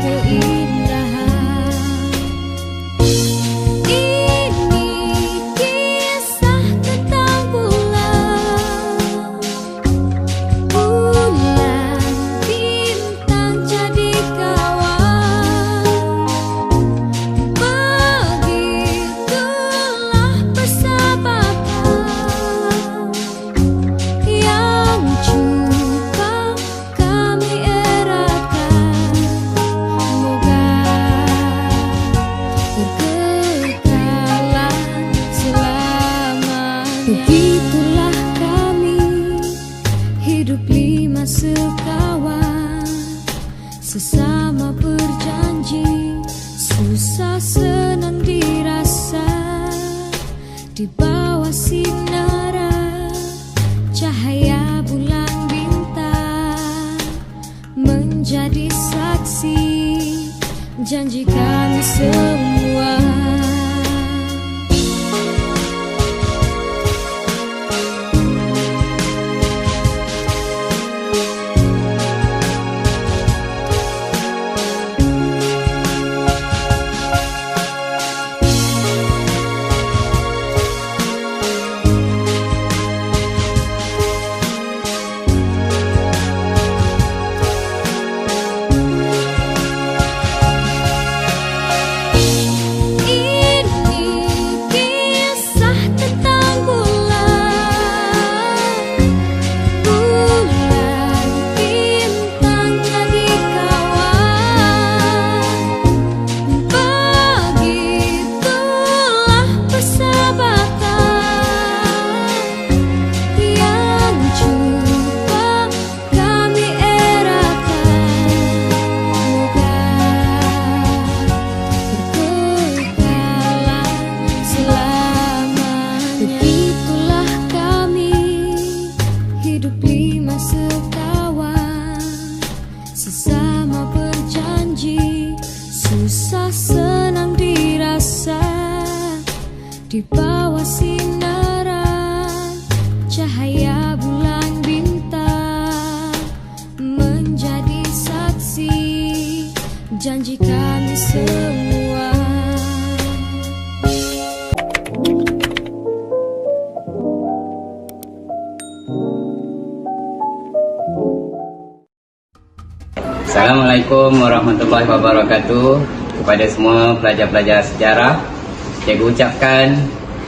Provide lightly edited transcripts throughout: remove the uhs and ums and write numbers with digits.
Begitulah kami, hidup lima sekawan, sesama berjanji, susah senang dirasa. Di bawah sinaran cahaya bulan bintang, menjadi saksi janji kami semua. Begitulah kami, hidup lima sekawan, sesama berjanji, susah senang dirasa. Di bawah sinaran cahaya bulan bintang, menjadi saksi janji kami semua. Assalamualaikum warahmatullahi wabarakatuh. Kepada semua pelajar-pelajar sejarah, cikgu ucapkan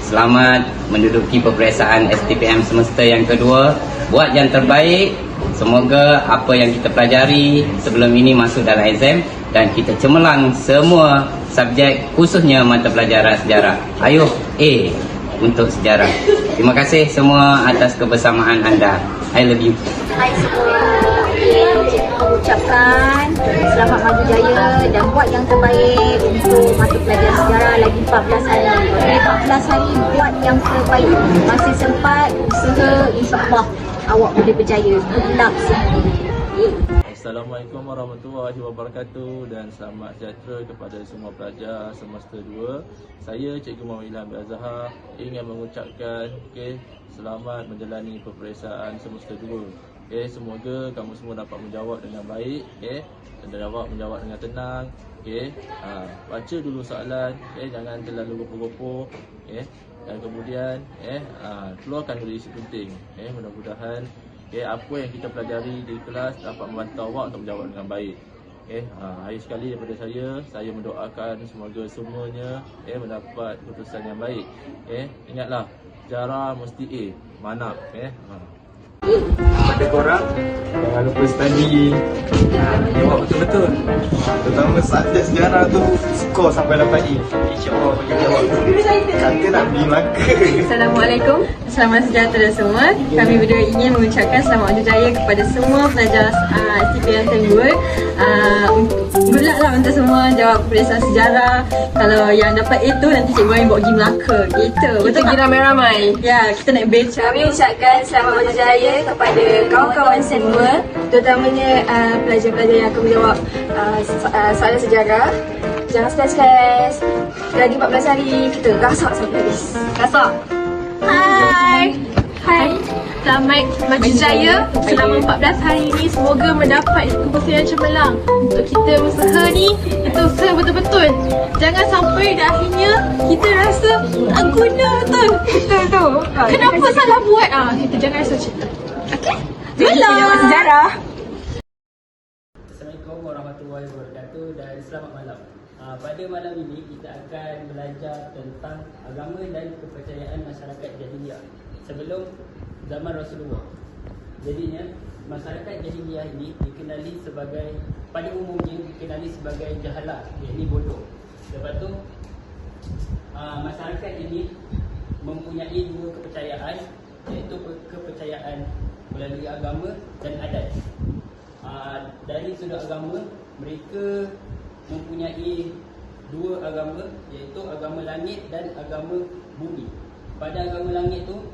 selamat menduduki peperiksaan STPM semester yang kedua. Buat yang terbaik. Semoga apa yang kita pelajari sebelum ini masuk dalam exam dan kita cemerlang semua subjek, khususnya mata pelajaran sejarah. Ayuh A untuk sejarah. Terima kasih semua atas kebersamaan anda. I love you. Hai semua, cikgu ucapkan selamat maju jaya dan buat yang terbaik untuk mata pelajaran sejarah lagi 14 hari. 14 hari buat yang terbaik. Masih sempat, usaha, insyaAllah awak boleh berjaya. Good luck semua. Assalamualaikum warahmatullahi wabarakatuh dan selamat sejahtera kepada semua pelajar semester 2. Saya Cikgu Muhammad Ilham bin Azhar ingin mengucapkan selamat menjalani peperiksaan semester 2. Semoga kamu semua dapat menjawab dengan baik, dan dapat menjawab dengan tenang. Baca dulu soalan, jangan terlalu gopoh-gopoh, dan kemudian keluarkan dulu isi penting. Mudah-mudahan apa yang kita pelajari di kelas dapat membantu awak untuk menjawab dengan baik. Akhir sekali daripada saya mendoakan semoga semuanya mendapat keputusan yang baik. Ingatlah, sejarah mesti A, manap. Kepada korang, jangan lupa study, jawab betul-betul. Terutama subjek sejarah tu, skor sampai dapat E. InsyaAllah bagi jawab tu, kata nak B maka. Assalamualaikum, selamat sejahtera semua. Kami berdua ingin mengucapkan selamat maju jaya kepada semua pelajar STPM Tahun 2. Good luck lah untuk semua jawab peperiksaan sejarah. Kalau yang dapat A tu, nanti cikgu Ain bawa pergi Melaka. Gitu, betul pergi ramai-ramai. Ya, kita naik beca. Kami ucapkan selamat maju jaya kepada kawan-kawan semua, terutamanya pelajar-pelajar yang akan menjawab soalan sejarah. Jangan stres-stres. Lagi 14 hari, kita gasak sampai habis. Gasak. Hai. Selamat maju jaya selama 14 hari ni. Semoga mendapat keputusan yang cemerlang. Untuk kita usaha ni, kita usaha betul-betul. Jangan sampai dah akhirnya kita rasa tak guna betul. Betul tu. Kenapa salah buat? Kita jangan rasa macam tu. Okey? Malam sejarah. Assalamualaikum warahmatullahi wabarakatuh dan selamat malam. Pada malam ini kita akan belajar tentang agama dan kepercayaan masyarakat jahiliah sebelum zaman Rasulullah. Jadinya masyarakat jahiliah ini dikenali sebagai, pada umumnya dikenali sebagai jahalah, iaitu bodoh. Lepas tu masyarakat ini mempunyai dua kepercayaan, iaitu kepercayaan melalui agama dan adat. Dari sudut agama, mereka mempunyai dua agama, iaitu agama langit dan agama bumi. Pada agama langit tu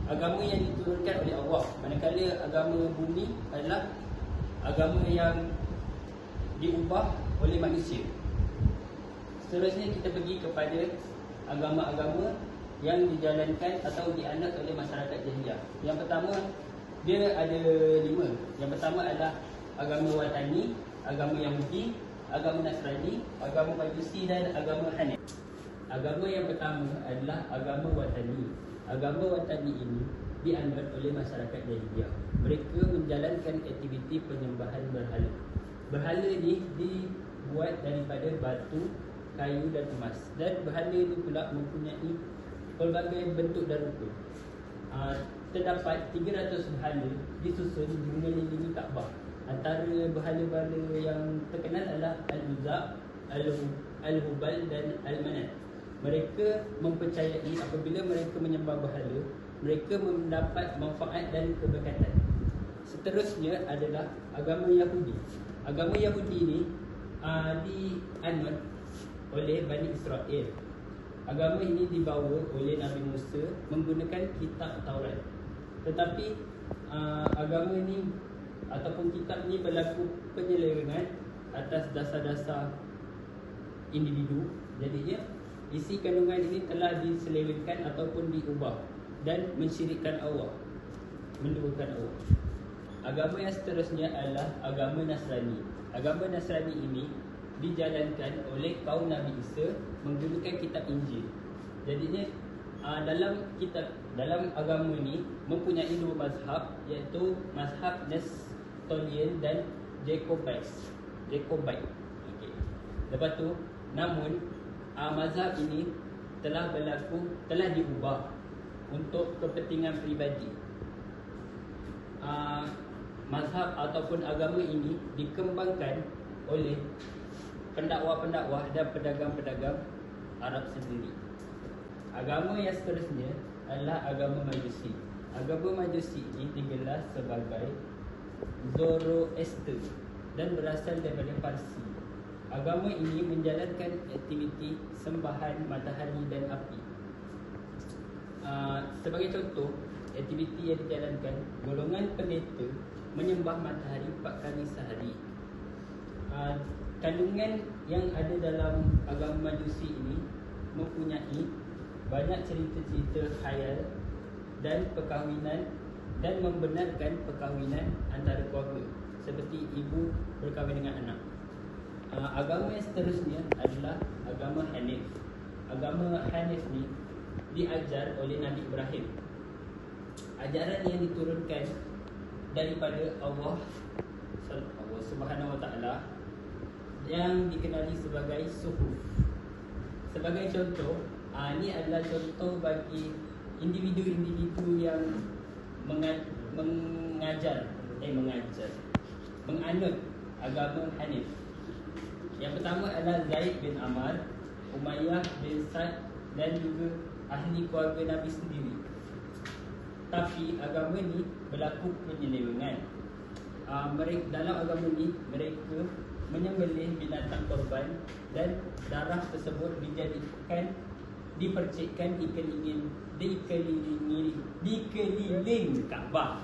agama yang diturunkan oleh Allah, manakala agama bumi adalah agama yang diubah oleh manusia. Seterusnya kita pergi kepada agama-agama yang dijalankan atau dianut oleh masyarakat jahiliah. Yang pertama, dia ada 5. Yang pertama adalah agama Watani, agama Yahudi, agama Nasrani, agama Majusi dan agama Hanif. Agama yang pertama adalah agama Watani. Agama Watani ini dianut oleh masyarakat jahiliah. Mereka menjalankan aktiviti penyembahan berhala. Berhala ni dibuat daripada batu, kayu dan emas. Dan berhala itu pula mempunyai pelbagai bentuk dan rupa. Terdapat 300 berhala disusun mengelilingi Kaabah. Antara berhala-berhala yang terkenal adalah Al-Uzza, Al-Hubal dan Al-Manat. Mereka mempercayai apabila mereka menyembah berhala, mereka mendapat manfaat dan keberkatan. Seterusnya adalah agama Yahudi. Agama Yahudi ni dianut oleh Bani Israel. Agama ini dibawa oleh Nabi Musa menggunakan kitab Taurat. Tetapi agama ini ataupun kitab ni berlaku penyelewengan atas dasar-dasar individu. Jadinya isi kandungan ini telah diselewengkan ataupun diubah dan mensyirikkan Allah, menduakan Allah. Agama yang seterusnya adalah agama Nasrani. Agama Nasrani ini dijalankan oleh kaum Nabi Isa menggunakan kitab Injil. Jadinya dalam agama ni mempunyai dua mazhab, iaitu mazhab Nestorian dan Jacobite. Okey. Lepas tu, namun mazhab ini telah diubah untuk kepentingan peribadi. Mazhab ataupun agama ini dikembangkan oleh pendakwah-pendakwah dan pedagang-pedagang Arab sendiri. Agama yang seterusnya adalah agama Majusi. Agama Majusi ini digelar sebagai Zoroaster dan berasal daripada Parsi. Agama ini menjalankan aktiviti sembahan matahari dan api. Sebagai contoh, aktiviti yang dijalankan, golongan pendeta menyembah matahari 4 kali sehari. Kandungan yang ada dalam agama Majusi ini mempunyai banyak cerita-cerita khayal dan perkahwinan dan membenarkan perkahwinan antara keluarga, seperti ibu berkahwin dengan anak. Agama yang seterusnya adalah agama Hanif. Agama Hanif ni diajar oleh Nabi Ibrahim. Ajaran yang diturunkan daripada Allah Subhanahu Wa Taala yang dikenali sebagai suhuf. Sebagai contoh, ini adalah contoh bagi individu-individu yang menganut agama Hanif. Yang pertama adalah Zaid bin Ammar, Umayyah bin Sa'd dan juga ahli keluarga Nabi sendiri. Tapi agama ni berlaku penyelewengan. Dalam agama ni mereka menyembelih binatang korban dan darah tersebut dipercikkan dikeliling Kaabah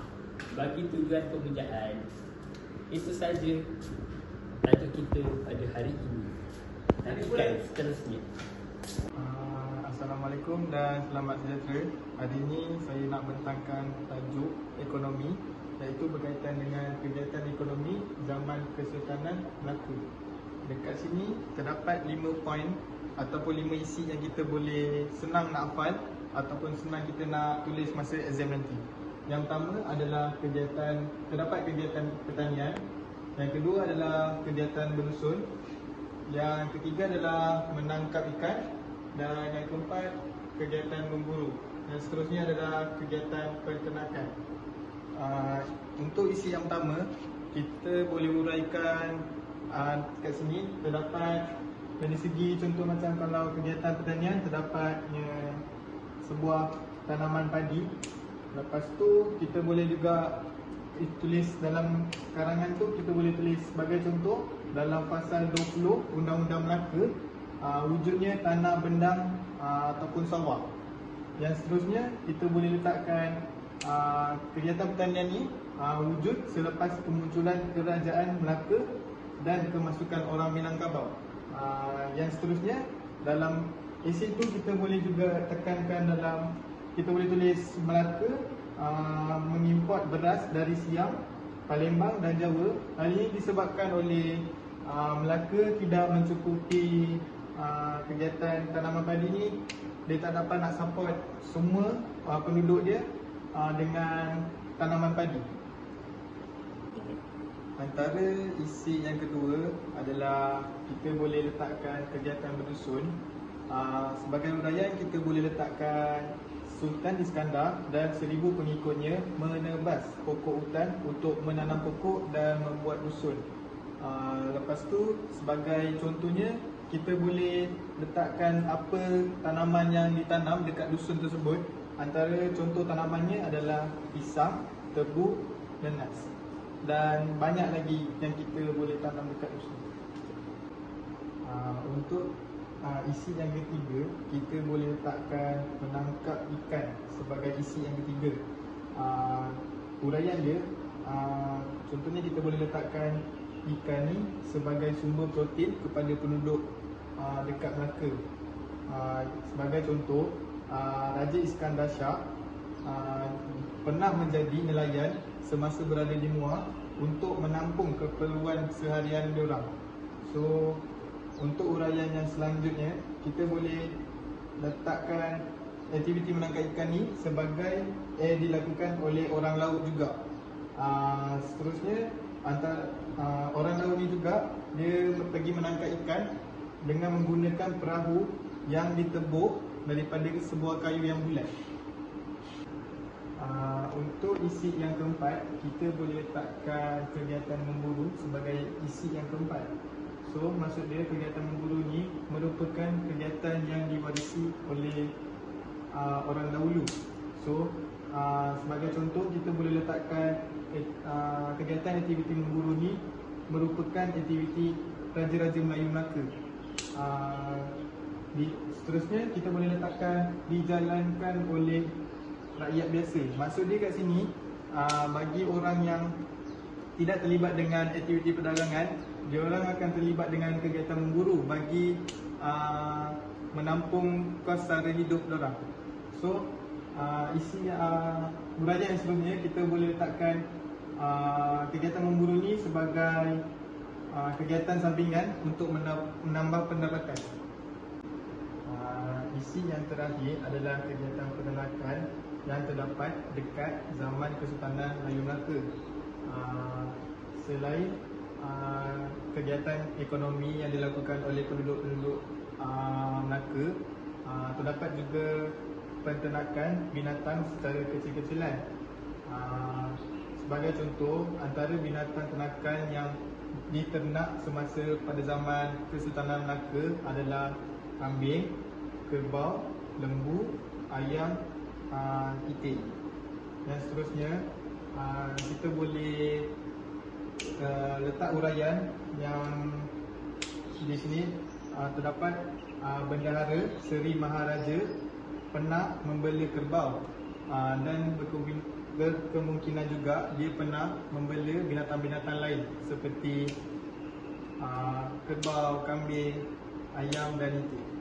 bagi tujuan pemujaan. Itu saja tajuk kita pada hari ini. Nantikan seterusnya. Assalamualaikum dan selamat sejahtera. Hari ini saya nak bentangkan tajuk ekonomi, iaitu berkaitan dengan kegiatan ekonomi zaman Kesultanan Melaka. Dekat sini terdapat 5 poin ataupun 5 isi yang kita boleh senang nak hafal ataupun senang kita nak tulis masa exam nanti. Yang pertama adalah terdapat kegiatan pertanian. Yang kedua adalah kegiatan berdusun. Yang ketiga adalah menangkap ikan. Dan yang keempat, kegiatan memburu. Dan seterusnya adalah kegiatan peternakan. Untuk isi yang pertama, kita boleh uraikan kat sini. Terdapat dari segi contoh macam kalau kegiatan pertanian, terdapatnya sebuah tanaman padi. Lepas tu kita boleh juga tulis dalam karangan tu, kita boleh tulis sebagai contoh dalam pasal 20 Undang-Undang Melaka, wujudnya tanah bendang ataupun sawah. Yang seterusnya kita boleh letakkan kegiatan pertanian ni wujud selepas kemunculan kerajaan Melaka dan kemasukan orang Minangkabau. Yang seterusnya dalam esei tu kita boleh juga tekankan dalam, kita boleh tulis Melaka mengimport beras dari Siam, Palembang dan Jawa. Hal ini disebabkan oleh Melaka tidak mencukupi kegiatan tanaman padi ni. Dia tak dapat nak support semua penduduk dia dengan tanaman padi. Antara isi yang kedua adalah kita boleh letakkan kegiatan berdusun. Sebagai uraian kita boleh letakkan Sultan Iskandar dan 1000 pengikutnya menebas pokok hutan untuk menanam pokok dan membuat dusun. Lepas tu sebagai contohnya kita boleh letakkan apa tanaman yang ditanam dekat dusun tersebut. Antara contoh tanamannya adalah pisang, tebu, nenas. Dan banyak lagi yang kita boleh tanam dekat dusun. Untuk isi yang ketiga, kita boleh letakkan menangkap ikan sebagai isi yang ketiga. Uraian dia, contohnya kita boleh letakkan ikan ni sebagai sumber protein kepada penduduk dekat Melaka. Sebagai contoh, Raja Iskandar Shah pernah menjadi nelayan semasa berada di Muar untuk menampung keperluan seharian diorang. So untuk uraian yang selanjutnya, kita boleh letakkan aktiviti menangkap ikan ni sebagai dilakukan oleh orang laut juga. Seterusnya orang laut ni juga dia pergi menangkap ikan dengan menggunakan perahu yang ditebuk daripada sebuah kayu yang bulat. Untuk isi yang keempat, kita boleh letakkan kegiatan memburu sebagai isi yang keempat. So maksud dia kegiatan memburu ni merupakan kegiatan yang diwarisi oleh orang dahulu. So sebagai contoh kita boleh letakkan kegiatan aktiviti memburu ni merupakan aktiviti Raja-Raja Melayu Melaka. Seterusnya kita boleh letakkan dijalankan oleh rakyat biasa. Maksud dia kat sini bagi orang yang tidak terlibat dengan aktiviti perdagangan, dia orang akan terlibat dengan kegiatan memburu bagi menampung kos sara hidup diorang. So isi uraian yang seterusnya kita boleh letakkan kegiatan memburu ni sebagai kegiatan sampingan untuk menambah pendapatan. Isi yang terakhir adalah kegiatan peternakan yang terdapat dekat zaman Kesultanan Melayu Melaka. Selain kegiatan ekonomi yang dilakukan oleh penduduk-penduduk Melaka, terdapat juga peternakan binatang secara kecil-kecilan. Sebagai contoh, antara binatang ternakan yang diternak semasa pada zaman Kesultanan Melaka adalah kambing, kerbau, lembu, ayam, itik. Dan seterusnya kita boleh letak uraian yang di sini. Terdapat Bendahara Seri Maharaja pernah membela kerbau dan berkemungkinan juga dia pernah membela binatang-binatang lain seperti kerbau, kambing, ayam dan itik.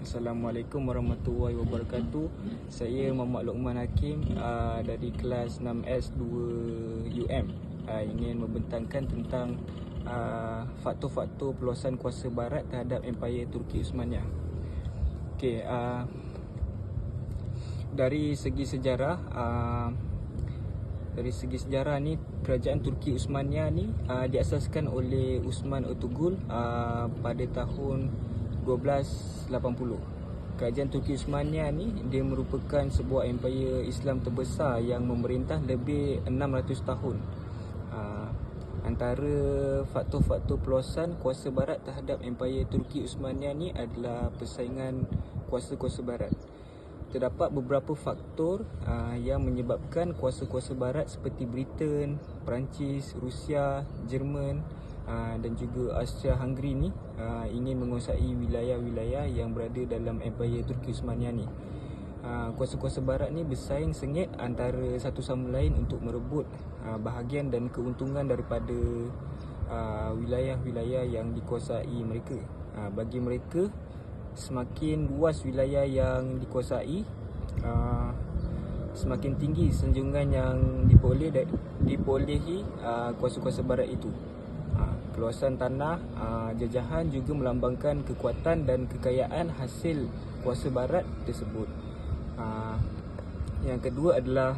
Assalamualaikum warahmatullahi wabarakatuh. Saya Muhammad Luqman Hakim dari kelas 6S 2 UM. Ingin membentangkan tentang faktor-faktor peluasan kuasa barat terhadap Empayar Turki Uthmaniyah. Okey, dari segi sejarah ni, kerajaan Turki Uthmaniyah ni diasaskan oleh Osman Ertuğrul pada tahun 1280. Kerajaan Turki Uthmaniyah ni dia merupakan sebuah empayar Islam terbesar yang memerintah lebih 600 tahun. Antara faktor-faktor peluasan kuasa barat terhadap empayar Turki Uthmaniyah ni adalah persaingan kuasa-kuasa barat. Terdapat beberapa faktor yang menyebabkan kuasa-kuasa barat seperti Britain, Perancis, Rusia, Jerman dan juga Austria-Hungary ni ingin menguasai wilayah-wilayah yang berada dalam Empayar Turki Uthmaniyah ni. Kuasa-kuasa barat ni bersaing sengit antara satu sama lain untuk merebut bahagian dan keuntungan daripada wilayah-wilayah yang dikuasai mereka. Bagi mereka, semakin luas wilayah yang dikuasai, semakin tinggi sanjungan yang diperolehi kuasa-kuasa barat itu. Keluasan tanah, jajahan juga melambangkan kekuatan dan kekayaan hasil kuasa barat tersebut. Yang kedua adalah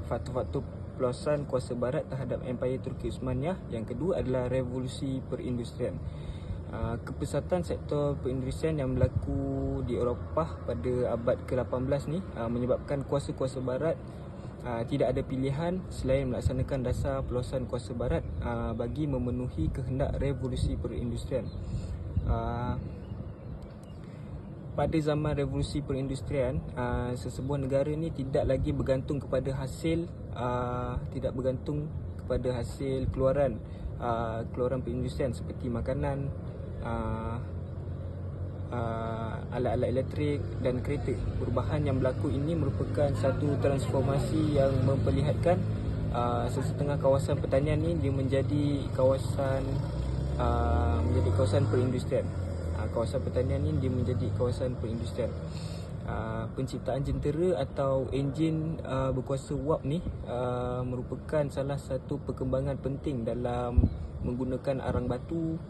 faktor-faktor peluasan kuasa barat terhadap Empayar Turki Uthmaniyah. Yang kedua adalah revolusi perindustrian. Kepesatan sektor perindustrian yang berlaku di Eropah pada abad ke-18 ni menyebabkan kuasa-kuasa barat tidak ada pilihan selain melaksanakan dasar peluasan kuasa barat bagi memenuhi kehendak revolusi perindustrian. Pada zaman revolusi perindustrian, sesebuah negara ni tidak lagi bergantung kepada hasil keluaran perindustrian seperti makanan, alat-alat elektrik dan kereta. Perubahan yang berlaku ini merupakan satu transformasi yang memperlihatkan sesetengah kawasan pertanian ni dia menjadi kawasan perindustrian. Kawasan pertanian ni dia menjadi kawasan perindustrian. Penciptaan jentera atau enjin berkuasa wap ni merupakan salah satu perkembangan penting dalam menggunakan arang batu.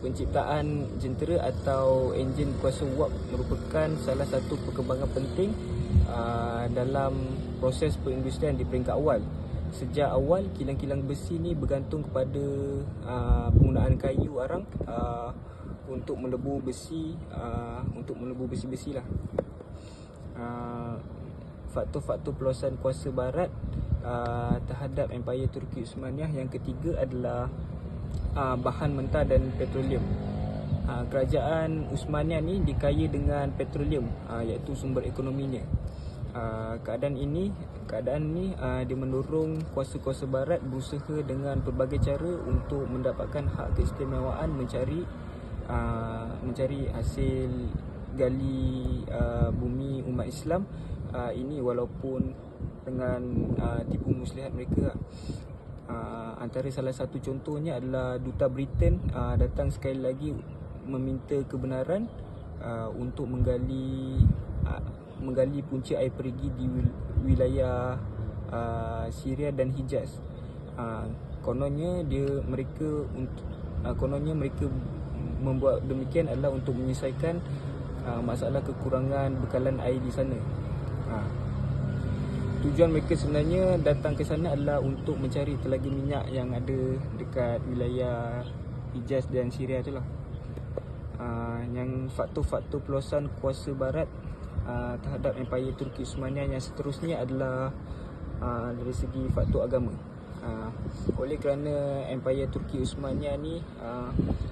Penciptaan jentera atau enjin berkuasa wap merupakan salah satu perkembangan penting dalam proses perindustrian di peringkat awal. Sejak awal, kilang-kilang besi ni bergantung kepada penggunaan kayu arang untuk melebur besi, lah. Faktor-faktor peluasan kuasa barat terhadap Empayar Turki Uthmaniyah yang ketiga adalah bahan mentah dan petroleum. Kerajaan Uthmaniyah ni dikaya dengan petroleum, iaitu sumber ekonominya. Keadaan ini dia mendorong kuasa-kuasa barat berusaha dengan pelbagai cara untuk mendapatkan hak keistimewaan mencari hasil gali bumi umat Islam ini walaupun dengan tipu muslihat mereka. Antara salah satu contohnya adalah Duta Britain datang sekali lagi meminta kebenaran untuk menggali punca air perigi di wilayah Syria dan Hijaz. Kononnya mereka membuat demikian adalah untuk menyelesaikan masalah kekurangan bekalan air di sana. Tujuan mereka sebenarnya datang ke sana adalah untuk mencari telagi minyak yang ada dekat wilayah Hijaz dan Syria itulah. Yang faktor-faktor peluasan kuasa barat terhadap Empayar Turki Uthmaniyah yang seterusnya adalah dari segi faktor agama. Oleh kerana Empayar Turki Uthmaniyah ni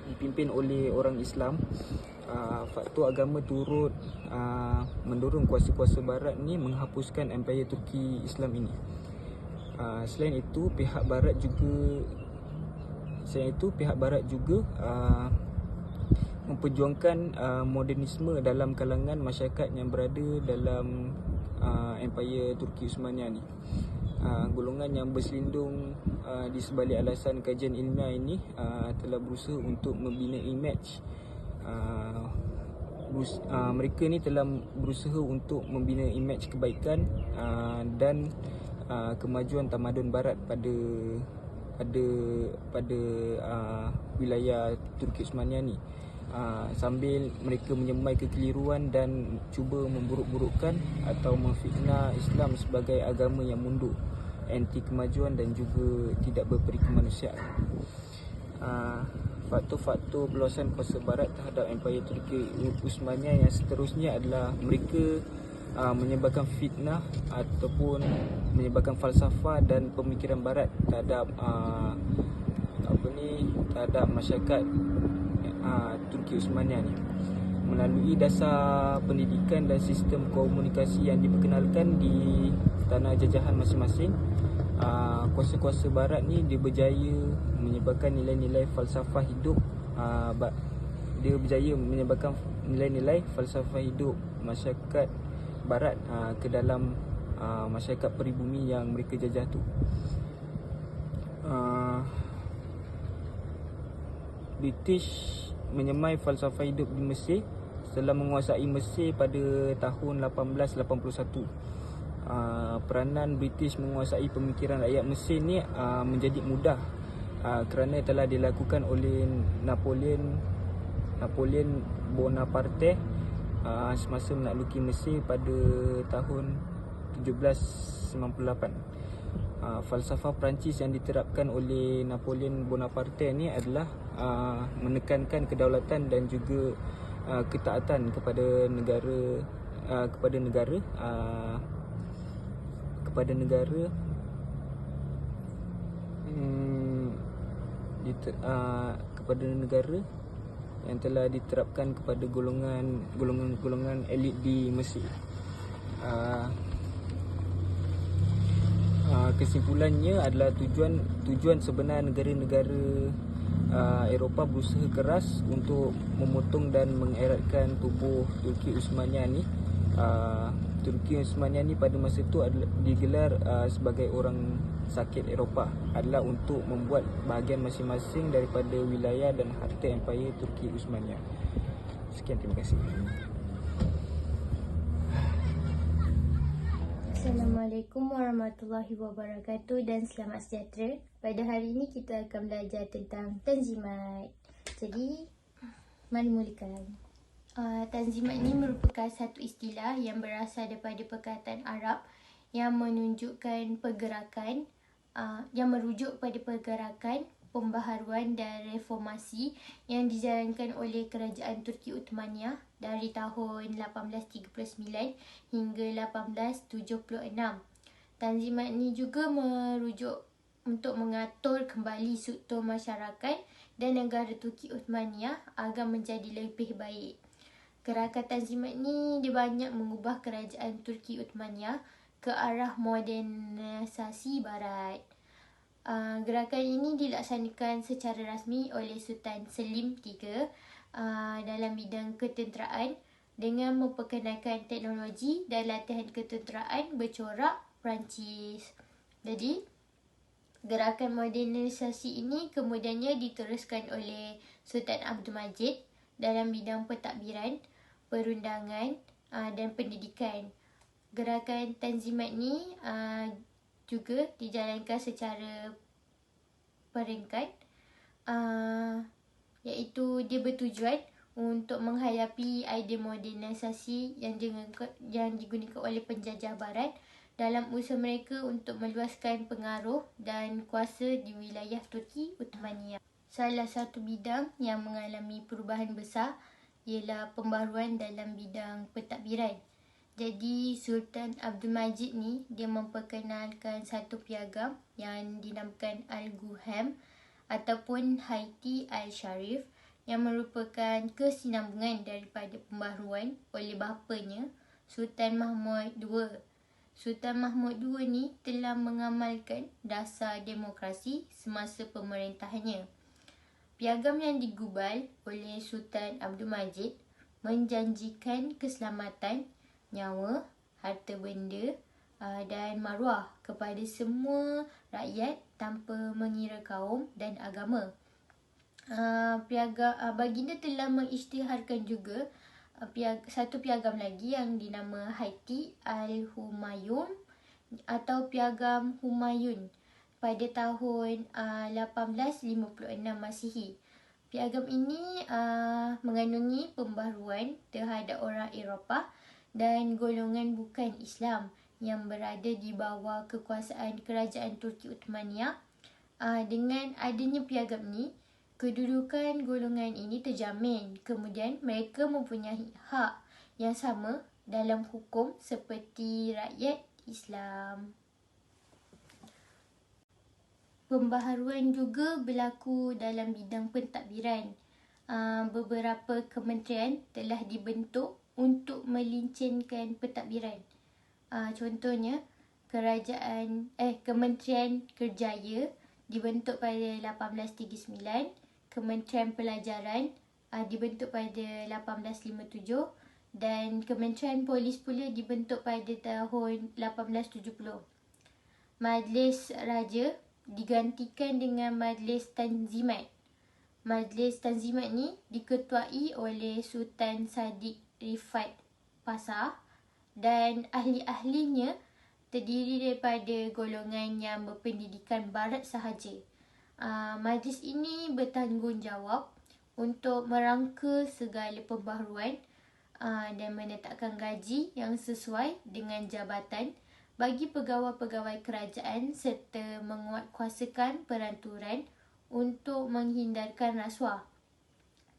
dipimpin oleh orang Islam, faktor agama turut mendorong kuasa-kuasa barat ni menghapuskan Empayar Turki Islam ini. Selain itu pihak barat juga memperjuangkan modernisme dalam kalangan masyarakat yang berada dalam Empayar Turki Uthmaniyah ni. golongan yang berselindung di sebalik alasan kajian ilmiah ini telah berusaha untuk membina imej. Mereka ni telah berusaha untuk membina imej kebaikan dan kemajuan tamadun barat pada wilayah Turki Osmania ni, sambil mereka menyemai kekeliruan dan cuba memburuk-burukkan atau memfitnah Islam sebagai agama yang mundur, anti kemajuan dan juga tidak berperi kemanusiaan. Faktor-faktor perluasan kuasa barat terhadap Empayar Turki Osmania yang seterusnya adalah mereka menyebarkan fitnah ataupun menyebarkan falsafah dan pemikiran barat terhadap terhadap masyarakat Turki Osmania ni melalui dasar pendidikan dan sistem komunikasi yang diperkenalkan di tanah jajahan masing-masing. Kuasa-kuasa barat ni dia berjaya menyebarkan nilai-nilai falsafah hidup. Dia berjaya menyebarkan nilai-nilai falsafah hidup masyarakat barat ke dalam masyarakat peribumi yang mereka jajah tu. British menyemai falsafah hidup di Mesir setelah menguasai Mesir pada tahun 1881. Peranan British menguasai pemikiran rakyat Mesir ni menjadi mudah kerana telah dilakukan oleh Napoleon Bonaparte semasa menakluki Mesir pada tahun 1798. Falsafah Perancis yang diterapkan oleh Napoleon Bonaparte ni adalah menekankan kedaulatan dan juga ketaatan kepada negara yang telah diterapkan kepada golongan elit di Mesir. Kesimpulannya adalah tujuan sebenar negara-negara Eropah berusaha keras untuk memotong dan mengeratkan tubuh Turki Osmania ni. Turki Osmania ni pada masa itu digelar sebagai orang sakit Eropah adalah untuk membuat bahagian masing-masing daripada wilayah dan harta Empayar Turki Osmania. Sekian, terima kasih. Assalamualaikum warahmatullahi wabarakatuh dan selamat sejahtera. Pada hari ini kita akan belajar tentang Tanzimat. Jadi, mari mulakan. Tanzimat ini merupakan satu istilah yang berasal daripada perkataan Arab yang menunjukkan pergerakan, yang merujuk pada pergerakan, pembaharuan dan reformasi yang dijalankan oleh Kerajaan Turki Uthmaniyah dari tahun 1839 hingga 1876. Tanzimat ini juga merujuk untuk mengatur kembali struktur masyarakat dan negara Turki Uthmaniyah agar menjadi lebih baik. Gerakan Tanzimat ni dia banyak mengubah kerajaan Turki Uthmaniyah ke arah modernisasi barat. Gerakan ini dilaksanakan secara rasmi oleh Sultan Selim III dalam bidang ketenteraan dengan memperkenalkan teknologi dan latihan ketenteraan bercorak Perancis. Jadi, gerakan modernisasi ini kemudiannya diteruskan oleh Sultan Abdul Majid dalam bidang pentadbiran, perundangan dan pendidikan. Gerakan Tanzimat ni juga dijalankan secara peringkat, iaitu dia bertujuan untuk menghadapi idea modernisasi yang digunakan oleh penjajah barat dalam usaha mereka untuk meluaskan pengaruh dan kuasa di wilayah Turki Uthmaniyah. Salah satu bidang yang mengalami perubahan besar ialah pembaharuan dalam bidang pentadbiran. Jadi Sultan Abdul Majid ni dia memperkenalkan satu piagam yang dinamakan Al-Guham ataupun Haiti Al-Sharif yang merupakan kesinambungan daripada pembaharuan oleh bapanya Sultan Mahmud II. Sultan Mahmud II ni telah mengamalkan dasar demokrasi semasa pemerintahannya. Piagam yang digubal oleh Sultan Abdul Majid menjanjikan keselamatan, nyawa, harta benda, dan maruah kepada semua rakyat tanpa mengira kaum dan agama. Baginda telah mengisytiharkan juga satu piagam lagi yang dinama Haiti Al-Humayun atau Piagam Humayun pada tahun 1856 Masihi. Piagam ini mengandungi pembaharuan terhadap orang Eropah dan golongan bukan Islam yang berada di bawah kekuasaan Kerajaan Turki Uthmaniyah. Dengan adanya piagam ini, kedudukan golongan ini terjamin. Kemudian mereka mempunyai hak yang sama dalam hukum seperti rakyat Islam. Pembaharuan juga berlaku dalam bidang pentadbiran. Beberapa kementerian telah dibentuk untuk melincinkan pentadbiran. Contohnya, Kementerian Kerjaya dibentuk pada 1839, Kementerian Pelajaran dibentuk pada 1857 dan Kementerian Polis pula dibentuk pada tahun 1870. Majlis Raja digantikan dengan Majlis Tanzimat. Majlis Tanzimat ni diketuai oleh Sultan Sadiq Rifat Pasar dan ahli-ahlinya terdiri daripada golongan yang berpendidikan barat sahaja. Majlis ini bertanggungjawab untuk merangka segala pembaharuan dan menetapkan gaji yang sesuai dengan jabatan bagi pegawai-pegawai kerajaan serta menguatkuasakan peranturan untuk menghindarkan rasuah.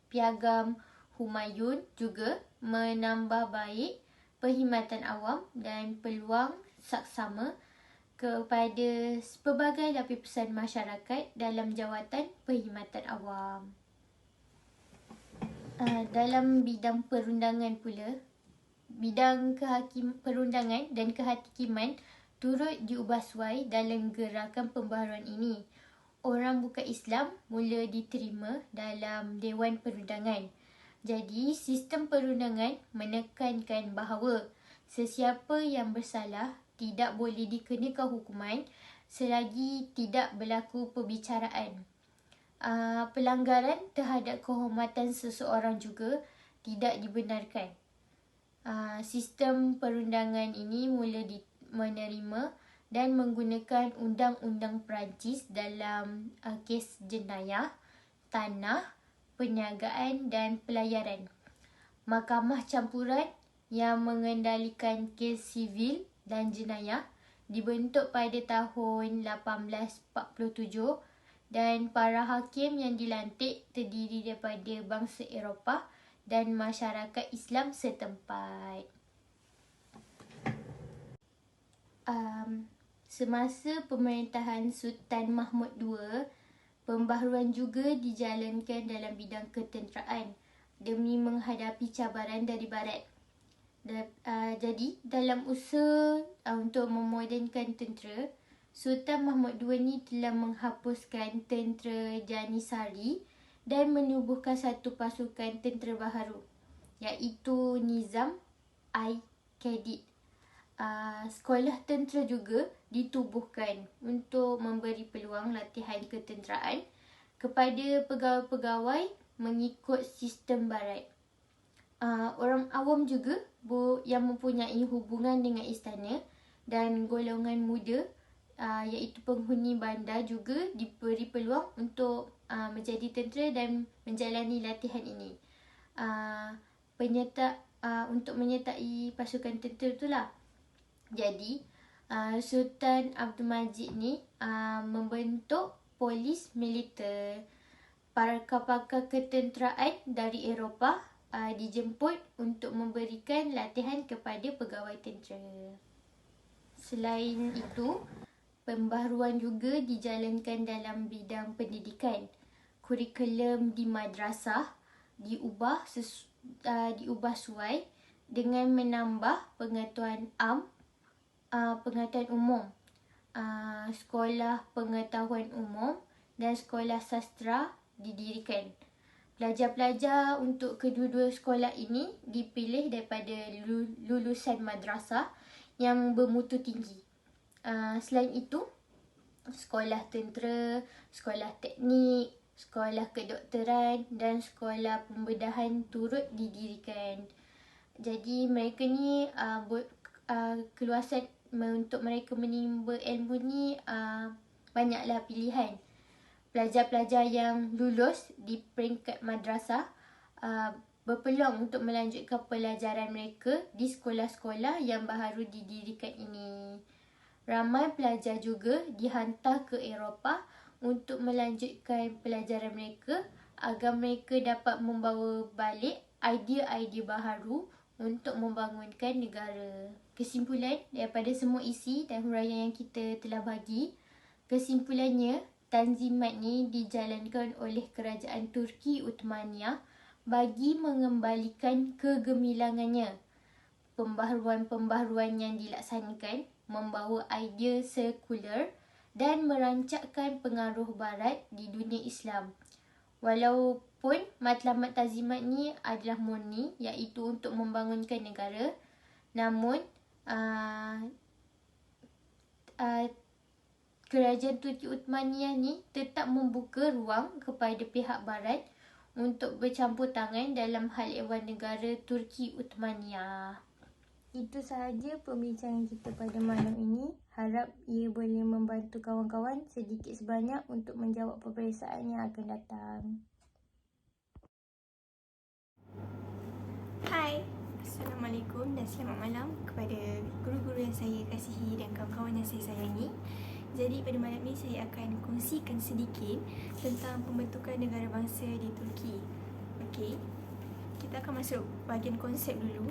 Piagam Humayun juga menambah baik perkhidmatan awam dan peluang saksama kepada pelbagai lapisan masyarakat dalam jawatan perkhidmatan awam. Dalam bidang perundangan pula, bidang perundangan dan kehakiman turut diubah suai dalam gerakan pembaharuan ini. Orang bukan Islam mula diterima dalam Dewan Perundangan. Jadi, sistem perundangan menekankan bahawa sesiapa yang bersalah tidak boleh dikenakan hukuman selagi tidak berlaku perbicaraan. Pelanggaran terhadap kehormatan seseorang juga tidak dibenarkan. Sistem perundangan ini mula menerima dan menggunakan undang-undang Perancis dalam kes jenayah, tanah, perniagaan dan pelayaran. Mahkamah campuran yang mengendalikan kes sivil dan jenayah dibentuk pada tahun 1847 dan para hakim yang dilantik terdiri daripada bangsa Eropah dan masyarakat Islam setempat. Semasa pemerintahan Sultan Mahmud II, pembaharuan juga dijalankan dalam bidang ketenteraan demi menghadapi cabaran dari barat. Jadi, dalam usaha untuk memodernkan tentera, Sultan Mahmud II ni telah menghapuskan tentera Janissary dan menubuhkan satu pasukan tentera baharu, iaitu Nizam-i-Kadid. Sekolah tentera juga ditubuhkan untuk memberi peluang latihan ketenteraan kepada pegawai-pegawai mengikut sistem barat. Orang awam juga yang mempunyai hubungan dengan istana dan golongan muda iaitu penghuni bandar juga diberi peluang untuk menjadi tentera dan menjalani latihan ini. Untuk menyertai pasukan tentera itulah. Jadi, Sultan Abdul Majid ni membentuk polis militer. Para pakar ketenteraan dari Eropah dijemput untuk memberikan latihan kepada pegawai tentera. Selain itu, pembaharuan juga dijalankan dalam bidang pendidikan. Kurikulum di madrasah diubah suai dengan menambah pengetahuan pengetahuan umum, sekolah pengetahuan umum dan sekolah sastra didirikan. Pelajar-pelajar untuk kedua-dua sekolah ini dipilih daripada lulusan madrasah yang bermutu tinggi. Selain itu, sekolah tentera, sekolah teknik, sekolah kedokteran dan sekolah pembedahan turut didirikan. Jadi mereka ni keluasan untuk mereka menimba ilmu ni banyaklah pilihan. Pelajar-pelajar yang lulus di peringkat madrasah berpeluang untuk melanjutkan pelajaran mereka di sekolah-sekolah yang baru didirikan ini. Ramai pelajar juga dihantar ke Eropah untuk melanjutkan pelajaran mereka agar mereka dapat membawa balik idea-idea baharu untuk membangunkan negara. Kesimpulan daripada semua isi dan huraian yang kita telah bagi, kesimpulannya, Tanzimat ni dijalankan oleh Kerajaan Turki Uthmaniyah bagi mengembalikan kegemilangannya. Pembaharuan-pembaharuan yang dilaksanakan membawa idea sekular dan merancakkan pengaruh barat di dunia Islam. Walaupun matlamat Tanzimat ni adalah murni, iaitu untuk membangunkan negara, namun Kerajaan Turki Uthmaniyah ni tetap membuka ruang kepada pihak barat untuk bercampur tangan dalam hal ehwal negara Turki Uthmaniyah. Itu sahaja pembincangan kita pada malam ini. Harap ia boleh membantu kawan-kawan sedikit sebanyak untuk menjawab peperiksaan yang akan datang. Hai, Assalamualaikum dan selamat malam kepada guru-guru yang saya kasihi dan kawan-kawan yang saya sayangi. Jadi pada malam ini saya akan kongsikan sedikit tentang pembentukan negara bangsa di Turki. Okey, kita akan masuk bahagian konsep dulu.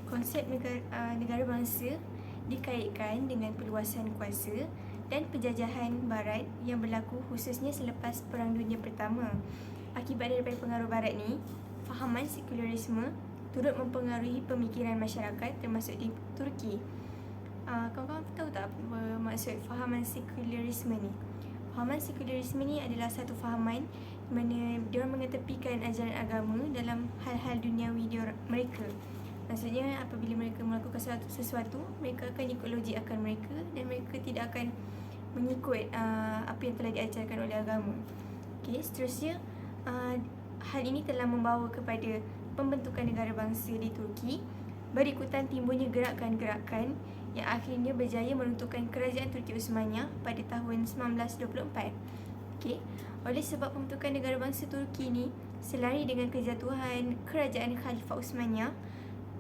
Konsep negara bangsa dikaitkan dengan perluasan kuasa dan penjajahan barat yang berlaku khususnya selepas Perang Dunia Pertama. Akibat daripada pengaruh barat ni, fahaman sekularisme turut mempengaruhi pemikiran masyarakat termasuk di Turki. Kawan-kawan tahu tak apa maksud fahaman sekularisme ni? Fahaman sekularisme ni adalah satu fahaman di mana diorang mengetepikan ajaran agama dalam hal-hal duniawi mereka. Maksudnya apabila mereka melakukan sesuatu, mereka akan ikut logik akal mereka dan mereka tidak akan mengikut apa yang telah diajarkan oleh agama. Okey, seterusnya hal ini telah membawa kepada pembentukan negara bangsa di Turki. Berikutan timbulnya gerakan-gerakan yang akhirnya berjaya meruntuhkan Kerajaan Turki Uthmaniyah pada tahun 1924. Okey, oleh sebab pembentukan negara bangsa Turki ni selari dengan kejatuhan Kerajaan Khalifah Uthmaniyah,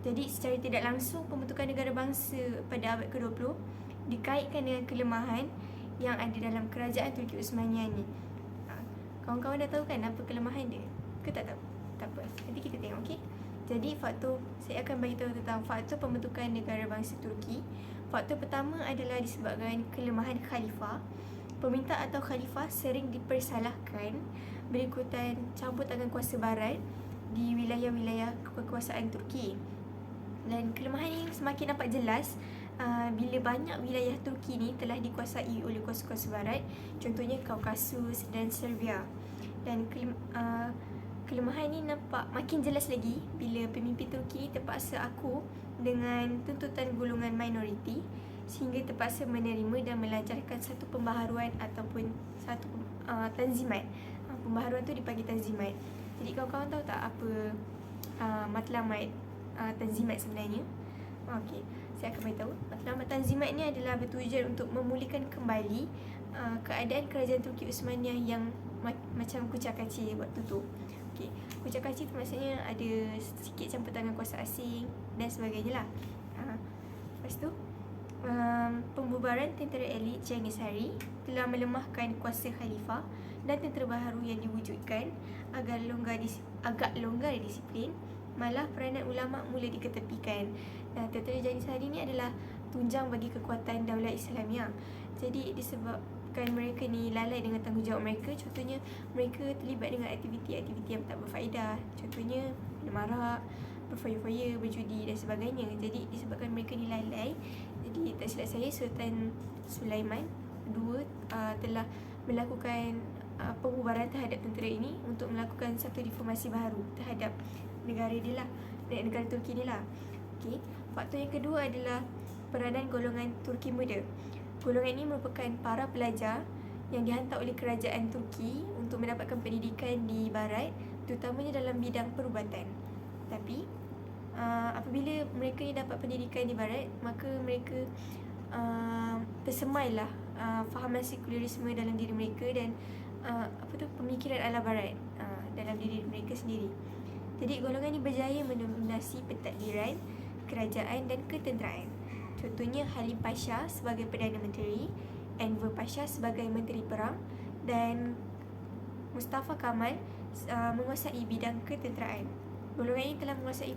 jadi secara tidak langsung pembentukan negara bangsa pada abad ke-20 dikaitkan dengan kelemahan yang ada dalam Kerajaan Turki Uthmaniyah ni. Kawan-kawan dah tahu kan apa kelemahan dia? Ke tak tahu? Tak apa, nanti kita tengok, okey? Jadi saya akan bagi tahu tentang faktor pembentukan negara bangsa Turki. Faktor pertama adalah disebabkan kelemahan khalifah. Pemerintah atau khalifah sering dipersalahkan berikutan campur tangan kuasa barat di wilayah-wilayah kekuasaan Turki. Dan kelemahan ini semakin nampak jelas bila banyak wilayah Turki ni telah dikuasai oleh kuasa-kuasa barat, contohnya Kaukasus dan Serbia. Dan kelemahan ini nampak makin jelas lagi bila pemimpin Turki terpaksa aku dengan tuntutan golongan minoriti sehingga terpaksa menerima dan melancarkan satu pembaharuan ataupun satu tanzimat. Pembaharuan tu dipanggil tanzimat. Jadi kawan-kawan tahu tak apa matlamat tanzimat sebenarnya? Okey, saya akan beritahu. Matlamat tanzimat ni adalah bertujuan untuk memulihkan kembali keadaan Kerajaan Turki Uthmaniyah yang macam kucak-kacir waktu tu. Okey, kucak-kacir tu maksudnya ada sikit campur tangan kuasa asing dan sebagainya lah. Lepas tu pembubaran tentera elit Janisari telah melemahkan kuasa khalifah dan tentera baharu yang diwujudkan agak longgar disiplin. Malah peranan ulama' mula diketepikan. Dan tentera Janisari ni adalah tunjang bagi kekuatan Daulat Islamiah. Jadi disebabkan mereka ni lalai dengan tanggungjawab mereka, contohnya mereka terlibat dengan aktiviti-aktiviti yang tak berfaedah, contohnya minum arak, berfoya-foya, berjudi dan sebagainya. Jadi disebabkan mereka ni lalai, jadi tak silap saya Sultan Sulaiman II telah melakukan pembubaran terhadap tentera ini untuk melakukan satu reformasi baru terhadap negara dia lah, negara Turki ni lah. Okey, faktor yang kedua adalah peranan golongan Turki muda. Golongan ini merupakan para pelajar yang dihantar oleh kerajaan Turki untuk mendapatkan pendidikan di barat, terutamanya dalam bidang perubatan. Tapi apabila mereka ni dapat pendidikan di barat, maka mereka tersemailah fahaman sekularisme dalam diri mereka dan pemikiran ala barat dalam diri mereka sendiri. Jadi golongan ini berjaya mendominasi pentadbiran, kerajaan dan ketenteraan. Contohnya Halim Pasha sebagai Perdana Menteri, Enver Pasha sebagai Menteri Perang dan Mustafa Kemal menguasai bidang ketenteraan. Golongan ini telah menguasai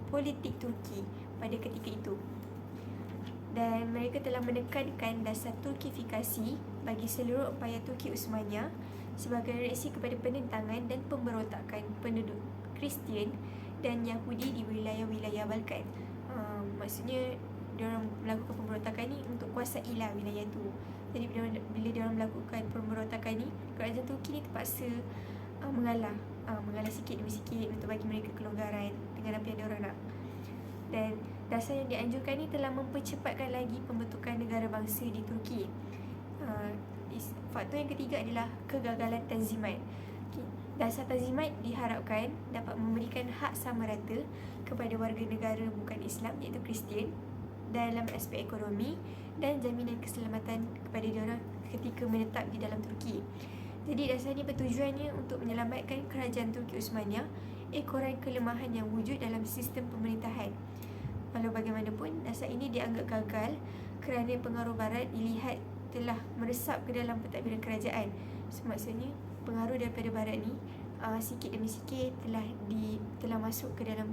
politik Turki pada ketika itu. Dan mereka telah menekankan dasar Turkifikasi bagi seluruh upaya Turki Uthmaniyah sebagai reaksi kepada penentangan dan pemberontakan penduduk Kristian dan Yahudi di wilayah-wilayah Balkan. Maksudnya diorang melakukan pemberontakan ni untuk kuasailah wilayah tu. Jadi bila diorang melakukan pemberontakan ni, kerajaan Turki ni terpaksa mengalah sikit demi sikit untuk bagi mereka kelonggaran dengan apa yang diorang nak. Dan dasar yang dianjurkan ni telah mempercepatkan lagi pembentukan negara bangsa di Turki. Faktor yang ketiga adalah kegagalan Tanzimat. Dasar Tanzimat diharapkan dapat memberikan hak sama rata kepada warga negara bukan Islam iaitu Kristian dalam aspek ekonomi dan jaminan keselamatan kepada diorang ketika menetap di dalam Turki. Jadi dasar ini bertujuannya untuk menyelamatkan kerajaan Turki Uthmaniyah ekoran kelemahan yang wujud dalam sistem pemerintahan. Walau bagaimanapun, dasar ini dianggap gagal kerana pengaruh barat dilihat telah meresap ke dalam pentadbiran kerajaan. So, maksudnya pengaruh daripada barat ni sikit demi sikit telah masuk ke dalam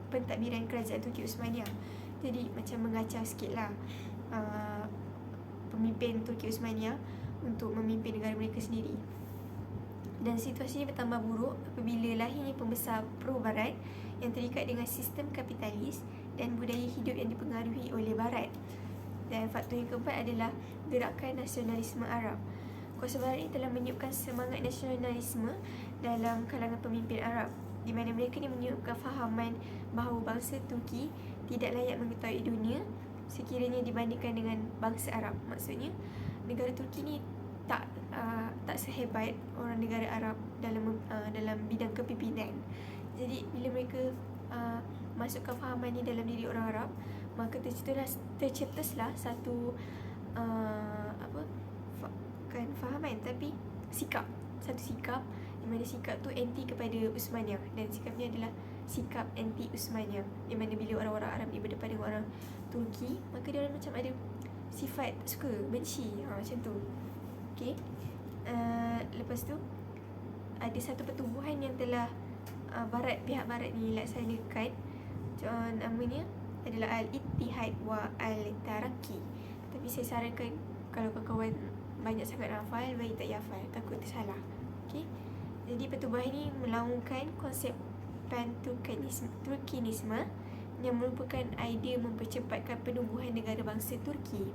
pentadbiran kerajaan Turki Uthmaniyah. Jadi macam mengacau sikitlah pemimpin Turki Uthmaniyah untuk memimpin negara mereka sendiri. Dan situasi ini bertambah buruk apabila lahirnya pembesar pro-barat yang terikat dengan sistem kapitalis dan budaya hidup yang dipengaruhi oleh barat. Dan faktor yang keempat adalah gerakan nasionalisme Arab. Kuasa barat ini telah meniupkan semangat nasionalisme dalam kalangan pemimpin Arab, di mana mereka ni meniupkan fahaman bahawa bangsa Turki tidak layak mengetahui dunia sekiranya dibandingkan dengan bangsa Arab. Maksudnya negara Turki ni tak sehebat orang negara Arab dalam bidang kepimpinan. Jadi bila mereka masukkan fahaman ni dalam diri orang Arab, maka tercetuslah satu bukan fahaman tapi satu sikap di mana sikap tu anti kepada Uthmaniyah, dan sikapnya adalah sikap anti Uthmaniyah, di mana bila orang-orang Arab ni berdepan dengan orang Turki, maka dia orang macam ada sifat suka, benci, macam tu. Okay. Lepas tu ada satu pertubuhan yang telah pihak barat ni laksanakan, namanya adalah Al-Ittihad wa Al-Taraqi. Tapi saya sarankan kalau kawan-kawan banyak sangat hafal, baik tak hafal, takut tersalah. Okay. Jadi pertubuhan ini melaungkan konsep pan-Turkinisme yang merupakan idea mempercepatkan penubuhan negara bangsa Turki.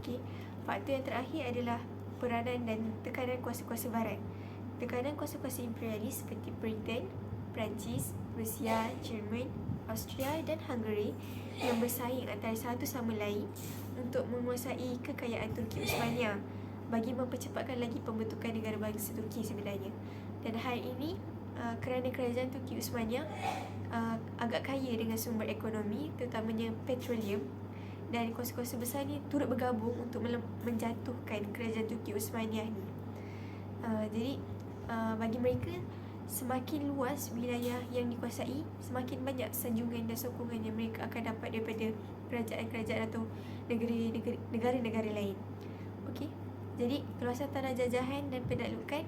Okay. Faktor yang terakhir adalah peranan dan tekanan kuasa-kuasa barat. Tekanan kuasa-kuasa imperialis seperti Britain, Perancis, Rusia, Jerman, Austria dan Hungary yang bersaing antara satu sama lain untuk menguasai kekayaan Turki Uthmaniyah bagi mempercepatkan lagi pembentukan negara bangsa Turki sebenarnya. Dan hal ini kerana kerajaan Turki Uthmaniyah agak kaya dengan sumber ekonomi, terutamanya petroleum, dan kuasa-kuasa besar ni turut bergabung untuk menjatuhkan kerajaan Turki Uthmaniyah ni. Jadi bagi mereka, semakin luas wilayah yang dikuasai, semakin banyak sanjungan dan sokongan yang mereka akan dapat daripada kerajaan-kerajaan atau negara-negara lain. Okey. Jadi keluasan tanah jajahan dan penaklukan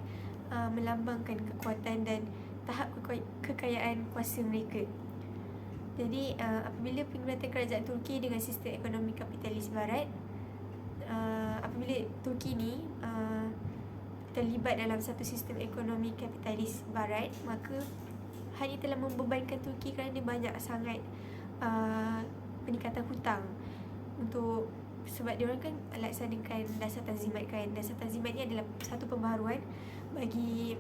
melambangkan kekuatan dan tahap kekayaan kuasa mereka. Jadi apabila penglibatan kerajaan Turki dengan sistem ekonomi kapitalis barat, apabila Turki ni terlibat dalam satu sistem ekonomi kapitalis barat, maka hal ini telah membebankan Turki kerana banyak sangat peningkatan hutang sebab dia orang kan laksanakan dasar Tanzimat kan. Dasar Tanzimat ni adalah satu pembaharuan bagi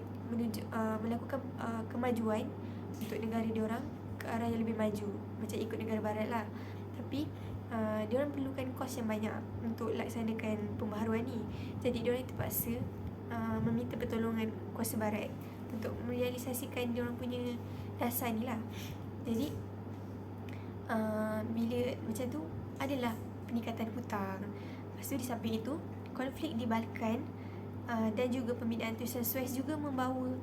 melakukan kemajuan untuk negara dia orang ke arah yang lebih maju, macam ikut negara barat lah. Tapi diorang perlukan kos yang banyak untuk laksanakan pembaharuan ni. Jadi diorang terpaksa meminta pertolongan kuasa barat untuk merealisasikan diorang punya dasar ni lah. Jadi bila macam tu adalah peningkatan hutang. Lepas tu di samping itu, konflik di Balkan dan juga pembinaan terusan Suez juga membawa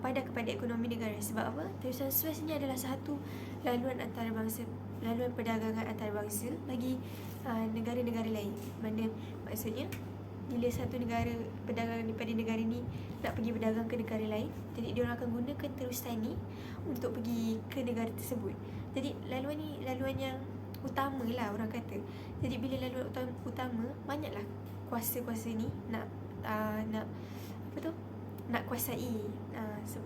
pada kepada ekonomi negara. Sebab apa? Terusan Suez ni adalah satu laluan antarabangsa, laluan perdagangan antarabangsa bagi negara-negara lain. Mana maksudnya bila satu negara berdagang daripada negara ni nak pergi berdagang ke negara lain, jadi diorang akan gunakan terusan ni untuk pergi ke negara tersebut. Jadi laluan ni laluan yang utama lah orang kata. Jadi bila laluan utama, banyaklah kuasa-kuasa ni nak nak kuasai,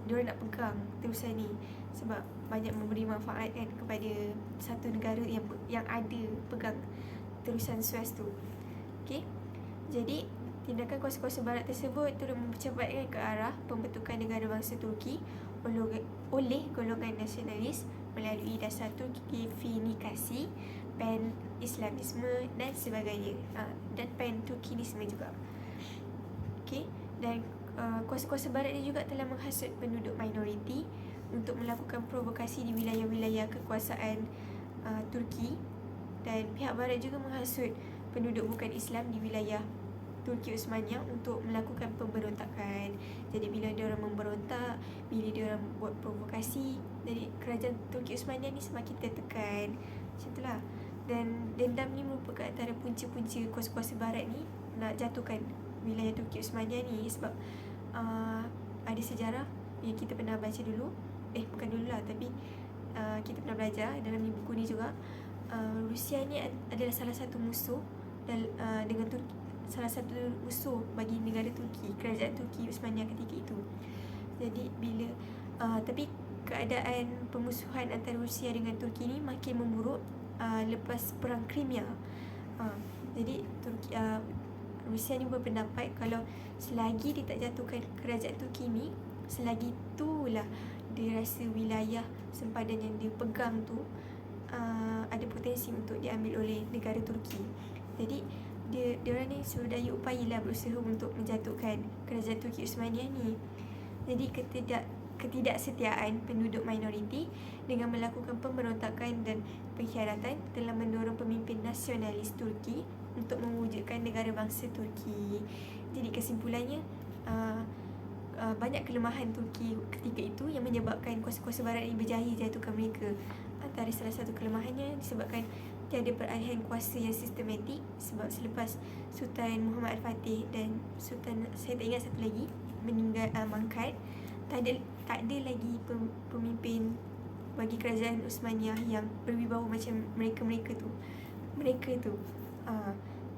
diorang nak pegang terusan ni sebab banyak memberi manfaat kan kepada satu negara yang ada pegang terusan Suez tu. Okay, jadi tindakan kuasa-kuasa barat tersebut turut mempercepatkan ke arah pembentukan negara bangsa Turki oleh golongan nasionalis melalui dasar Turkifikasi, pan-Islamisme dan sebagainya, dan pan-Turkinisme juga. Okay, dan kuasa-kuasa barat ni juga telah menghasut penduduk minoriti untuk melakukan provokasi di wilayah-wilayah kekuasaan Turki, dan pihak barat juga menghasut penduduk bukan Islam di wilayah Turki Uthmaniyah untuk melakukan pemberontakan. Jadi bila diorang memberontak, bila diorang buat provokasi, jadi kerajaan Turki Uthmaniyah ni semakin tertekan. Macam itulah. Dan dendam ni merupakan antara punca-punca kuasa-kuasa barat ni nak jatuhkan wilayah Turki Uthmaniyah ni. Sebab ada sejarah yang kita pernah baca dulu, bukan dulu lah, tapi kita pernah belajar dalam buku ni juga. Rusia ni adalah salah satu musuh dengan Turki, salah satu musuh bagi negara Turki, kerajaan Turki Uthmaniyah ketika itu. Jadi bila tapi keadaan pemusuhan antara Rusia dengan Turki ni makin memburuk lepas perang Crimea. Jadi Turki, Rusia ni berpendapat kalau selagi dia tak jatuhkan kerajaan Turki ni, selagi itulah dia rasa wilayah sempadan yang dia pegang tu ada potensi untuk diambil oleh negara Turki. Jadi diorang ni sedaya upayalah berusaha untuk menjatuhkan kerajaan Turki Uthmaniyah ni. Jadi ketidaksetiaan penduduk minoriti dengan melakukan pemberontakan dan pengkhianatan telah mendorong pemimpin nasionalis Turki untuk mewujudkan negara bangsa Turki. Jadi kesimpulannya, banyak kelemahan Turki ketika itu yang menyebabkan kuasa-kuasa barat ini berjaya jatuhkan mereka. Antara salah satu kelemahannya disebabkan tiada peralihan kuasa yang sistematik. Sebab selepas Sultan Muhammad Al-Fatih dan Sultan, saya tak ingat satu lagi, meninggal, mangkat, tak ada lagi pemimpin bagi kerajaan Uthmaniyah yang berwibawa macam mereka tu.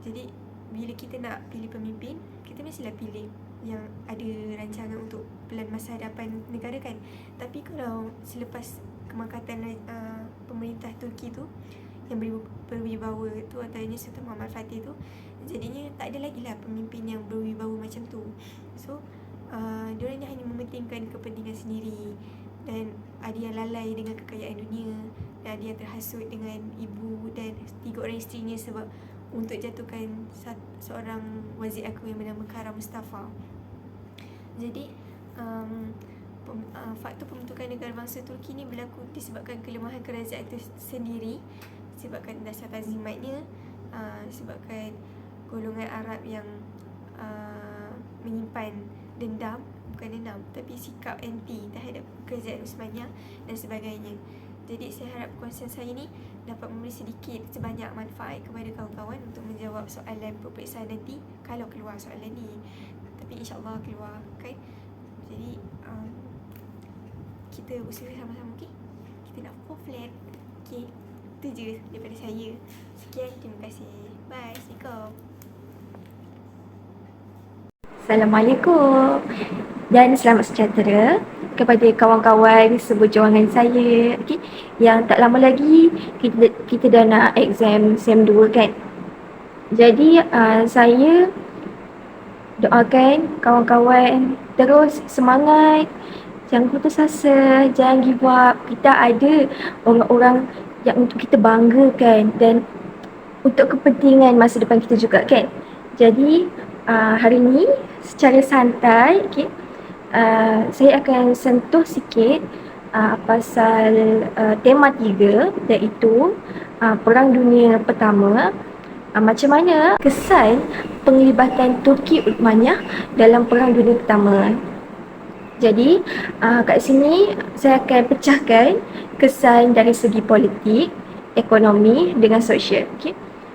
Jadi bila kita nak pilih pemimpin, kita mestilah pilih yang ada rancangan untuk plan masa hadapan negara kan. Tapi kalau selepas kemangkatan pemerintah Turki tu yang berwibawa tu, antaranya Sultan Muhammad Fatih tu, jadinya tak ada lagi lah pemimpin yang berwibawa macam tu. So diorang ni hanya mementingkan kepentingan sendiri, dan ada yang lalai dengan kekayaan dunia, dan ada yang terhasut dengan ibu dan 3 orang isterinya sebab untuk jatuhkan seorang wazir agung yang bernama Kara Mustafa. Jadi faktor pembentukan negara bangsa Turki ni berlaku disebabkan kelemahan kerajaan itu sendiri, disebabkan dasar tanzimatnya, disebabkan golongan Arab yang menyimpan dendam, bukan dendam tapi sikap anti terhadap kerajaan Uthmaniyah dan sebagainya. Jadi saya harap konsen saya ni dapat memberi sedikit sebanyak manfaat kepada kawan-kawan untuk menjawab soalan peperiksaan nanti kalau keluar soalan ni. Tapi insyaAllah keluar kan. Jadi kita usaha sama-sama, okay? Kita nak flat, okay? Itu je daripada saya. Sekian, terima kasih. Bye, Assalamualaikum. Assalamualaikum dan selamat sejahtera kepada kawan-kawan seberjuangan saya, okay? Yang tak lama lagi kita dah nak exam SEM 2 kan. Jadi saya doakan kawan-kawan terus semangat, jangan putus asa, jangan give up. Kita ada orang-orang yang untuk kita banggakan dan untuk kepentingan masa depan kita juga kan. Jadi hari ni secara santai saya akan sentuh sikit pasal tema 3, iaitu Perang Dunia Pertama. Macam mana kesan penglibatan Turki Uthmaniyah dalam Perang Dunia Pertama. Jadi kat sini saya akan pecahkan kesan dari segi politik, ekonomi dengan sosial.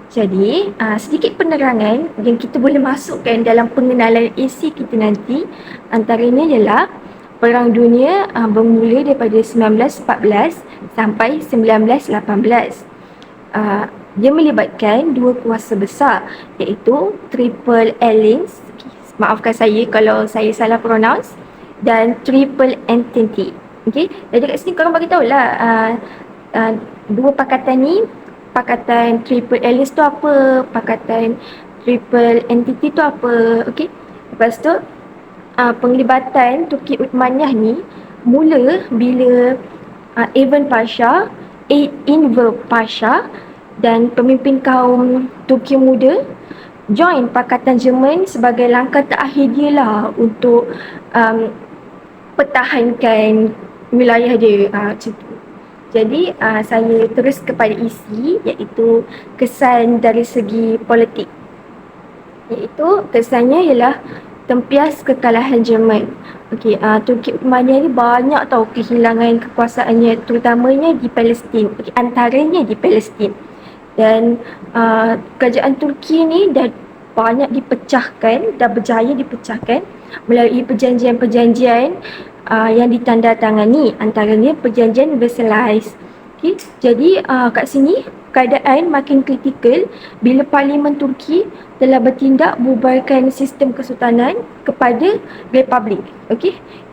Jadi sedikit penerangan yang kita boleh masukkan dalam pengenalan AC kita nanti. Antaranya ialah Perang Dunia bermula daripada 1914 sampai 1918. Dia melibatkan dua kuasa besar, iaitu Triple Alliance, maafkan saya kalau saya salah pronounce, dan Triple Entente. Jadi kat sini korang bagi tahulah dua pakatan ni, pakatan Triple Alliance tu apa, pakatan Triple Entente tu apa. Lepas tu penglibatan Turki Uthmaniyah ni mula bila Enver Pasha dan pemimpin kaum Turki muda join Pakatan Jerman sebagai langkah terakhir dia lah untuk pertahankan wilayah dia. Jadi saya terus kepada isi, iaitu kesan dari segi politik. Iaitu kesannya ialah tempias kekalahan Jerman. Turki Uthmaniyah ni banyak tahu kehilangan kekuasaannya, terutamanya di Palestin, antaranya di Palestin. Dan kerajaan Turki ni dah banyak dipecahkan, dah berjaya dipecahkan melalui perjanjian-perjanjian yang ditandatangani, antaranya perjanjian Versailles. Jadi kat sini keadaan makin kritikal bila Parlimen Turki telah bertindak bubarkan sistem kesultanan kepada republik,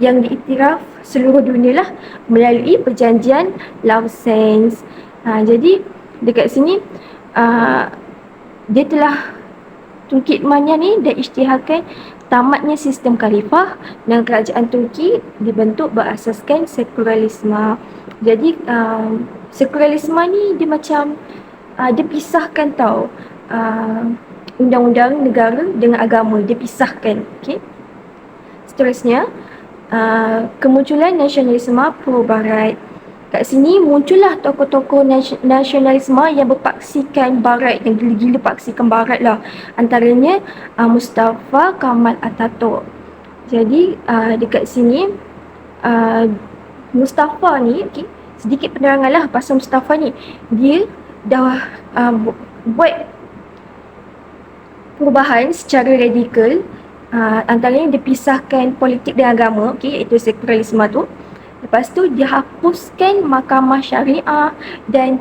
yang diiktiraf seluruh dunia lah melalui perjanjian Lausanne. Jadi dekat sini dia telah, Turki Uthmaniyah ni dah isytiharkan tamatnya sistem khalifah dan kerajaan Turki dibentuk berasaskan sekularisme. Jadi sekularisme ni dia macam dia pisahkan tau undang-undang negara dengan agama, dia pisahkan. Seterusnya kemunculan nasionalisme pro-barat. Kat sini muncullah tokoh-tokoh nasionalisme yang berpaksikan barat, yang gila-gila paksikan barat lah. Antaranya Mustafa Kemal Atatürk. Jadi dekat sini Mustafa ni, sedikit penerangan lah pasal Mustafa ni. Dia dah buat perubahan secara radikal, antaranya dia pisahkan politik dan agama, iaitu sekularisme tu. Lepas tu dia hapuskan mahkamah syariah dan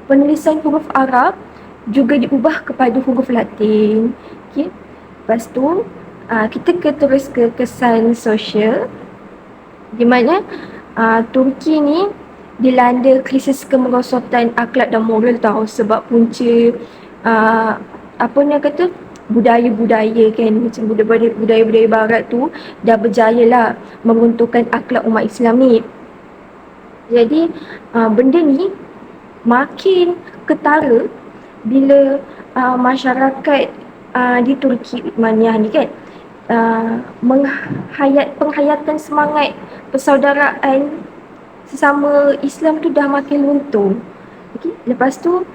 penulisan huruf Arab juga diubah kepada huruf Latin. Lepas tu kita terus ke kesan sosial, di mana Turki ni dilanda krisis kemerosotan akhlak dan moral tau, sebab punca apa nak kata, budaya-budaya kan, macam budaya-budaya barat tu dah berjaya lah meruntuhkan akhlak umat Islam ni. Jadi benda ni makin ketara bila masyarakat di Turki Uthmaniyah ni kan penghayatan semangat persaudaraan sesama Islam tu dah makin luntur. Lepas tu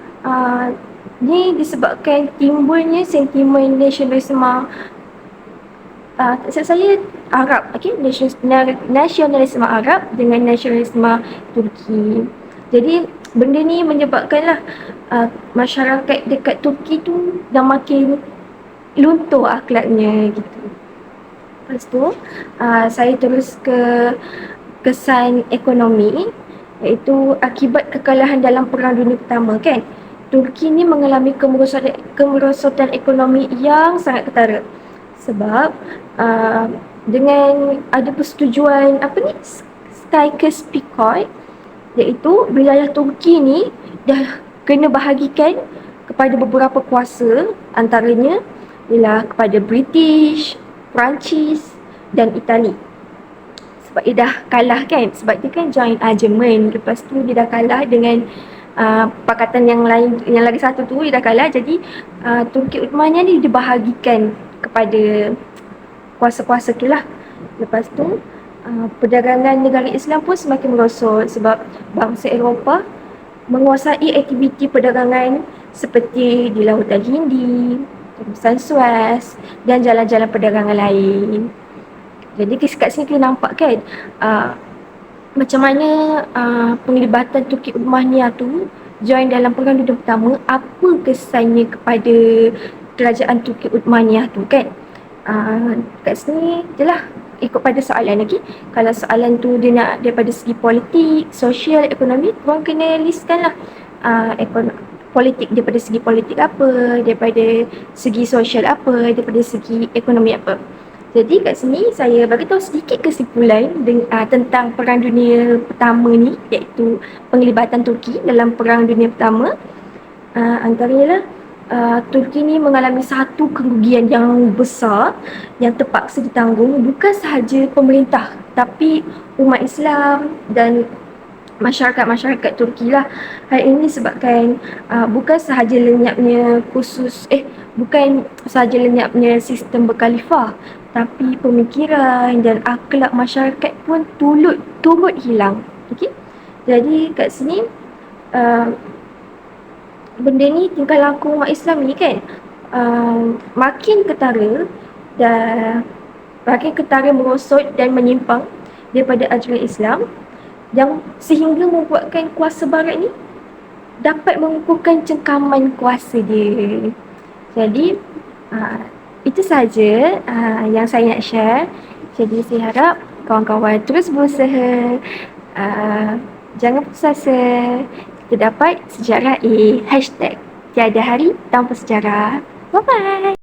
ni disebabkan timbulnya sentimen nasionalisme, saya Arab, nasionalisme Arab dengan nasionalisme Turki. Jadi benda ni menyebabkanlah masyarakat dekat Turki tu dah makin luntur akhlaknya gitu. Lepas tu saya terus ke kesan ekonomi, iaitu akibat kekalahan dalam Perang Dunia Pertama kan. Turki ni mengalami kemerosotan ekonomi yang sangat ketara. Sebab dengan ada persetujuan Sykes-Picot, iaitu wilayah Turki ni dah kena bahagikan kepada beberapa kuasa, antaranya ialah kepada British, Perancis dan Itali. Sebab dia dah kalah kan, sebab dia kan join Jerman, lepas tu dia dah kalah dengan Pakatan yang lain, yang lagi satu tu dia dah kalah. Jadi Turki Uthmaniyah ni dibahagikan kepada kuasa-kuasa tu lah. Lepas tu perdagangan negara Islam pun semakin merosot sebab bangsa Eropah menguasai aktiviti perdagangan seperti di Lautan Hindi, Terusan Suez dan jalan-jalan perdagangan lain. Jadi kat sini kita nampak kan macam mana penglibatan Turki Uthmaniyah tu join dalam Perang Dunia Pertama, apa kesannya kepada kerajaan Turki Uthmaniyah tu kan. Kat sini je lah ikut pada soalan lagi. Kalau soalan tu dia nak daripada segi politik, sosial, ekonomi, korang kena listkan lah politik daripada segi politik apa, daripada segi sosial apa, daripada segi ekonomi apa. Jadi kat sini saya bagi tahu sedikit kesimpulan tentang Perang Dunia Pertama ni, iaitu penglibatan Turki dalam Perang Dunia Pertama. Antaranya lah Turki ni mengalami satu kerugian yang besar yang terpaksa ditanggung bukan sahaja pemerintah tapi umat Islam dan masyarakat Turki lah. Hal ini disebabkan bukan sahaja lenyapnya sistem berkhalifah, tapi pemikiran dan akhlak masyarakat pun turut hilang. Okey. Jadi kat sini benda ni tingkah laku umat Islam ni kan makin ketara merosot dan menyimpang daripada ajaran Islam, yang sehingga membuatkan kuasa barat ni dapat mengukuhkan cengkaman kuasa dia. Jadi itu sahaja yang saya nak share. Jadi saya harap kawan-kawan terus berusaha, jangan putus asa. Kita dapat sejarah #tiada hari tanpa sejarah. Bye bye.